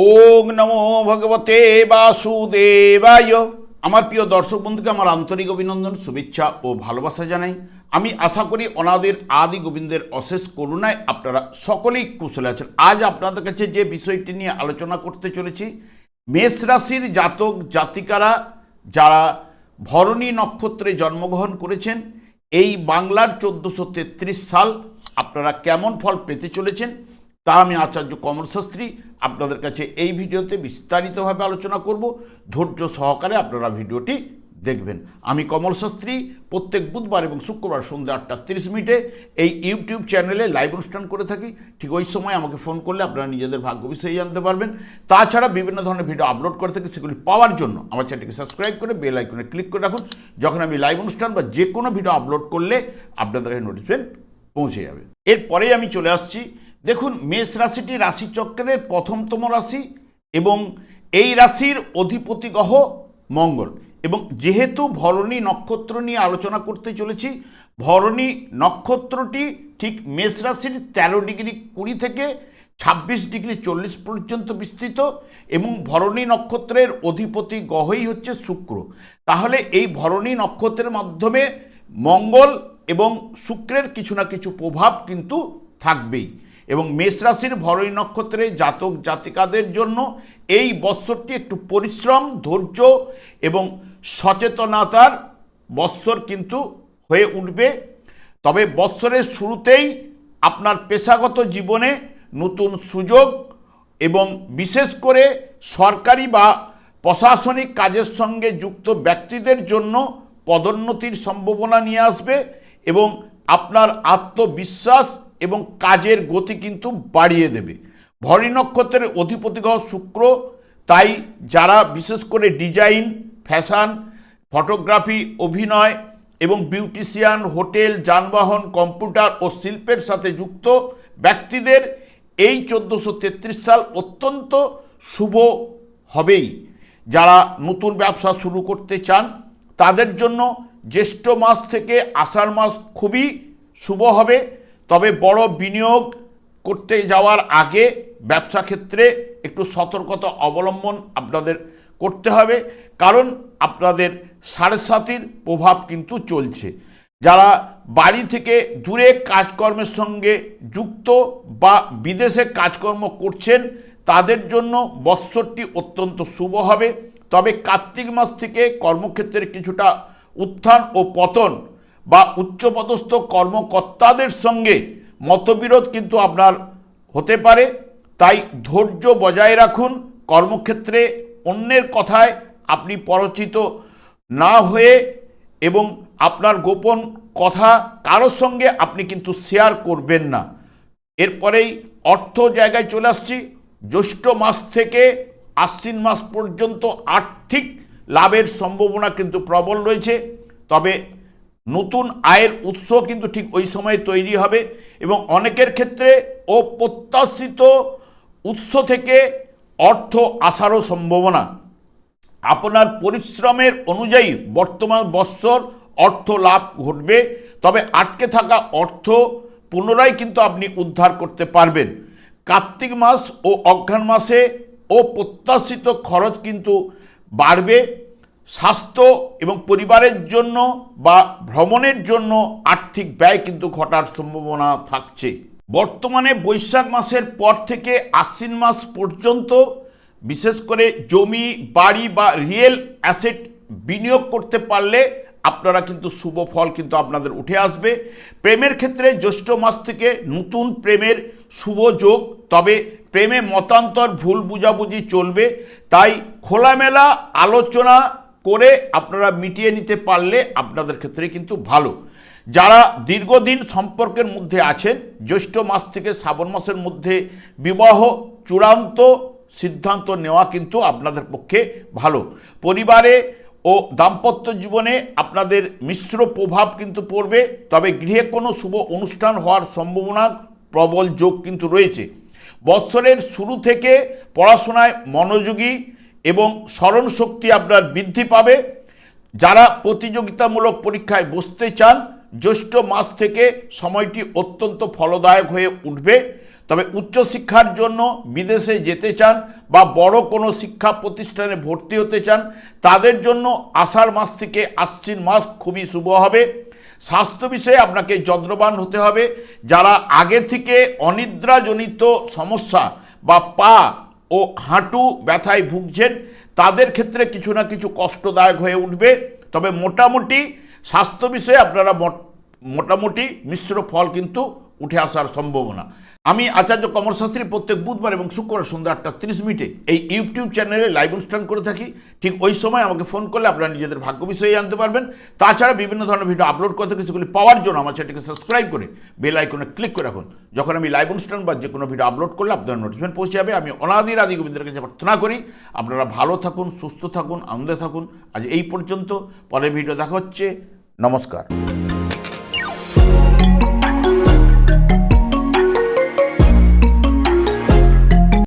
ওং নমো ভগবতে বাসুদেবায়। আমার প্রিয় দর্শক বন্ধুকে আমার আন্তরিক অভিনন্দন, শুভেচ্ছা ও ভালোবাসা জানাই। আমি আশা করি অনাদের আদি গোবিন্দের অশেষ করুণায় আপনারা সকলেই কুশলে আছেন। আজ আপনাদের কাছে যে বিষয়টি নিয়ে আলোচনা করতে চলেছি, মেষ রাশির জাতক জাতিকারা যারা ভরণী নক্ষত্রে জন্মগ্রহণ করেছেন, এই বাংলার 1433 সাল আপনারা কেমন ফল পেতে চলেছেন তা আমি আচার্য কমল শাস্ত্রী আপনাদের কাছে এই ভিডিওতে বিস্তারিতভাবে আলোচনা করব। ধৈর্য সহকারে আপনারা ভিডিওটি দেখবেন। আমি কমল শাস্ত্রী প্রত্যেক বুধবার এবং শুক্রবার সন্ধ্যা 8:30 এই ইউটিউব চ্যানেলে লাইভ অনুষ্ঠান করে থাকি। ঠিক ওই সময় আমাকে ফোন করলে আপনারা নিজেদের ভাগ্য বিষয়ে জানতে পারবেন। তাছাড়া বিভিন্ন ধরনের ভিডিও আপলোড করে থাকি, সেগুলি পাওয়ার জন্য আমার চ্যানেলটিকে সাবস্ক্রাইব করে বেল আইকনে ক্লিক করে রাখুন। যখন আমি লাইভ অনুষ্ঠান বা যে কোনো ভিডিও আপলোড করলে আপনাদের কাছে নোটিফিকেশন পৌঁছে যাবে। এরপরেই আমি চলে আসছি। দেখুন, মেষ রাশিটি রাশিচক্রের প্রথমতম রাশি এবং এই রাশির অধিপতি গ্রহ মঙ্গল। এবং যেহেতু ভরণী নক্ষত্র নিয়ে আলোচনা করতে চলেছি, ভরণী নক্ষত্রটি ঠিক মেষ রাশির 13°20 থেকে 26°40 পর্যন্ত বিস্তৃত এবং ভরণী নক্ষত্রের অধিপতি গ্রহই হচ্ছে শুক্র। তাহলে এই ভরণী নক্ষত্রের মাধ্যমে মঙ্গল এবং শুক্রের কিছু না কিছু প্রভাব কিন্তু থাকবেই। এবং মেষ রাশির ভরণী নক্ষত্রে জাতক জাতিকাদের জন্য এই বৎসরটি একটু পরিশ্রম, ধৈর্য এবং সচেতনতার বৎসর কিন্তু হয়ে উঠবে। তবে বৎসরের শুরুতেই আপনার পেশাগত জীবনে নতুন সুযোগ এবং বিশেষ করে সরকারি বা প্রশাসনিক কাজের সঙ্গে যুক্ত ব্যক্তিদের জন্য পদোন্নতির সম্ভাবনা নিয়ে আসবে এবং আপনার আত্মবিশ্বাস এবং কাজের গতি কিন্তু বাড়িয়ে দেবে। ভরণী নক্ষত্রের অধিপতি গ্রহ শুক্র, তাই যারা বিশেষ করে ডিজাইন, ফ্যাশন, ফটোগ্রাফি, অভিনয় এবং বিউটিশিয়ান, হোটেল, যানবাহন, কম্পিউটার ও শিল্পের সাথে যুক্ত ব্যক্তিদের এই 1433 সাল অত্যন্ত শুভ হবেই। যারা নতুন ব্যবসা শুরু করতে চান তাদের জন্য জ্যৈষ্ঠ মাস থেকে আষাঢ় মাস খুবই শুভ হবে। তবে বড় বিনিয়োগ করতে যাওয়ার আগে ব্যবসা ক্ষেত্রে একটু সতর্কতা অবলম্বন আপনাদের করতে হবে, কারণ আপনাদের 7.5 প্রভাব কিন্তু চলছে। যারা বাড়ি থেকে দূরে কাজকর্মের সঙ্গে যুক্ত বা বিদেশে কাজকর্ম করছেন তাদের জন্য বৎসরটি অত্যন্ত শুভ হবে। তবে কার্তিক মাস থেকে কর্মক্ষেত্রে কিছুটা উত্থান ও পতন বা উচ্চপদস্থ কর্মকর্তাদের সঙ্গে মতবিরোধ কিন্তু আপনার হতে পারে। তাই ধৈর্য বজায় রাখুন। কর্মক্ষেত্রে অন্যের কথায় আপনি পরচিত না হয়ে এবং আপনার গোপন কথা কারোর সঙ্গে আপনি কিন্তু শেয়ার করবেন না। এরপরেই অর্থ জায়গায় চলে আসছি। জ্যৈষ্ঠ মাস থেকে আশ্বিন মাস পর্যন্ত আর্থিক লাভের সম্ভাবনা কিন্তু প্রবল রয়েছে। তবে নতুন আয়ের উৎস কিন্তু ঠিক ওই সময় তৈরি হবে এবং অনেকের ক্ষেত্রে অপ্রত্যাশিত উৎস থেকে অর্থ আসারও সম্ভাবনা। আপনার পরিশ্রমের অনুযায়ী বর্তমান বৎসর অর্থ লাভ ঘটবে। তবে আটকে থাকা অর্থ পুনরায় কিন্তু আপনি উদ্ধার করতে পারবেন। কার্তিক মাস ও অঘ্রাণ মাসে অপ্রত্যাশিত খরচ কিন্তু বাড়বে। স্বাস্থ্য এবং পরিবারের জন্য বা ভ্রমণের জন্য আর্থিক ব্যয় কিন্তু ঘটার সম্ভাবনা থাকছে। বর্তমানে বৈশাখ মাসের পর থেকে আশ্বিন মাস পর্যন্ত বিশেষ করে জমি, বাড়ি বা রিয়েল অ্যাসেট বিনিয়োগ করতে পারলে আপনারা কিন্তু শুভ ফল কিন্তু আপনাদের উঠে আসবে। প্রেমের ক্ষেত্রে জ্যৈষ্ঠ মাস থেকে নতুন প্রেমের শুভ যোগ, তবে প্রেমে মতান্তর, ভুল বুঝাবুঝি চলবে। তাই খোলামেলা আলোচনা করে আপনারা মিটিয়ে নিতে পারলে আপনাদের ক্ষেত্রে কিন্তু ভালো। যারা দীর্ঘদিন সম্পর্কের মধ্যে আছেন, জ্যৈষ্ঠ মাস থেকে শ্রাবণ মাসের মধ্যে বিবাহ চূড়ান্ত সিদ্ধান্ত নেওয়া কিন্তু আপনাদের পক্ষে ভালো। পরিবারে ও দাম্পত্য জীবনে আপনাদের মিশ্র প্রভাব কিন্তু পড়বে। তবে গৃহে কোনো শুভ অনুষ্ঠান হওয়ার সম্ভাবনা প্রবল যোগ কিন্তু রয়েছে। বৎসরের শুরু থেকে পড়াশোনায় মনোযোগী এবং স্মরণ শক্তি আপনার বৃদ্ধি পাবে। যারা প্রতিযোগিতামূলক পরীক্ষায় বসতে চান, জ্যৈষ্ঠ মাস থেকে সময়টি অত্যন্ত ফলদায়ক হয়ে উঠবে। তবে উচ্চশিক্ষার জন্য বিদেশে যেতে চান বা বড় কোনো শিক্ষা প্রতিষ্ঠানে ভর্তি হতে চান তাদের জন্য আষাঢ় মাস থেকে আশ্বিন মাস খুবই শুভ হবে। স্বাস্থ্য বিষয়ে আপনাকে যত্নবান হতে হবে। যারা আগে থেকে অনিদ্রাজনিত সমস্যা বা পা ও হাঁটু ব্যথায় ভুগছেন তাদের ক্ষেত্রে কিছু না কিছু কষ্টদায়ক হয়ে উঠবে। তবে মোটামুটি স্বাস্থ্য বিষয়ে আপনারা মোটামুটি মিশ্র ফল কিন্তু উঠে আসার সম্ভাবনা। আমি আচার্য কমল শাস্ত্রী প্রত্যেক বুধবার এবং শুক্রবার সন্ধ্যা 8:30 এই ইউটিউব চ্যানেলে লাইভ অনুষ্ঠান করে থাকি। ঠিক ওই সময় আমাকে ফোন করলে আপনারা নিজেদের ভাগ্য বিষয়ে জানতে পারবেন। তাছাড়া বিভিন্ন ধরনের ভিডিও আপলোড করে থাকি, সেগুলি পাওয়ার জন্য আমার চ্যানেলটিকে সাবস্ক্রাইব করে বেল আইকনে ক্লিক করে রাখুন। যখন আমি লাইভ অনুষ্ঠান বা যে কোনো ভিডিও আপলোড করলে আপনার নোটিফিকেশন পৌঁছে যাবে। আমি অনাদির আদি গোবিন্দের কাছে প্রার্থনা করি আপনারা ভালো থাকুন, সুস্থ থাকুন, আনন্দে থাকুন। আজ এই পর্যন্ত, পরের ভিডিও দেখা হচ্ছে। নমস্কার।